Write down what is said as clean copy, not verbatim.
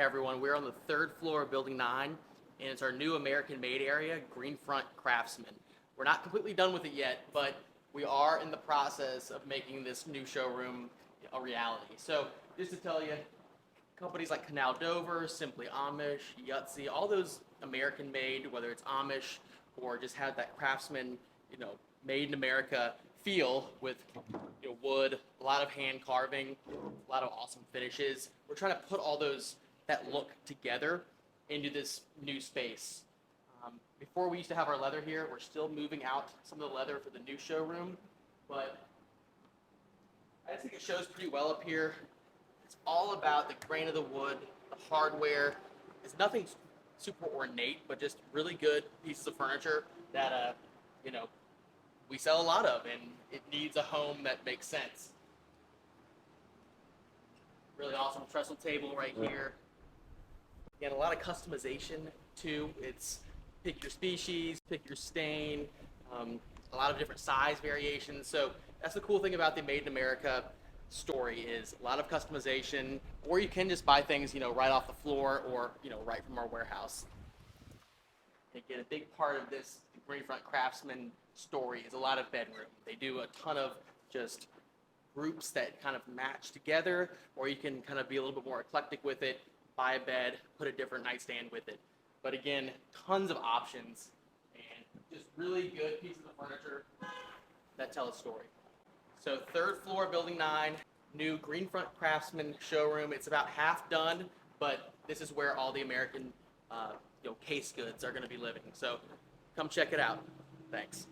Hey everyone, we're on the third floor of Building 9, and it's our new American-made area, Green Front Craftsman. We're not completely done with it yet, but we are in the process of making this new showroom a reality. So just to tell you, companies like Canal Dover, Simply Amish, Yutzy, all those American-made, whether it's Amish or just have that craftsman, made in America feel with wood, a lot of hand carving, a lot of awesome finishes. We're trying to put all that look together into this new space. Before we used to have our leather here, we're still moving out some of the leather for the new showroom, but I just think it shows pretty well up here. It's all about the grain of the wood, the hardware. It's nothing super ornate, but just really good pieces of furniture that we sell a lot of, and it needs a home that makes sense. Really awesome trestle table right here. Again, a lot of customization too. It's pick your species, pick your stain, a lot of different size variations. So that's the cool thing about the Made in America story, is a lot of customization, or you can just buy things right off the floor, or right from our warehouse. Again, a big part of this Green Front Craftsman story is a lot of bedroom. They do a ton of just groups that kind of match together, or you can kind of be a little bit more eclectic with it, buy a bed, put a different nightstand with it. But again, tons of options and just really good pieces of furniture that tell a story. So third floor, Building 9, new Green Front Craftsman showroom. It's about half done, but this is where all the American case goods are going to be living. So come check it out. Thanks.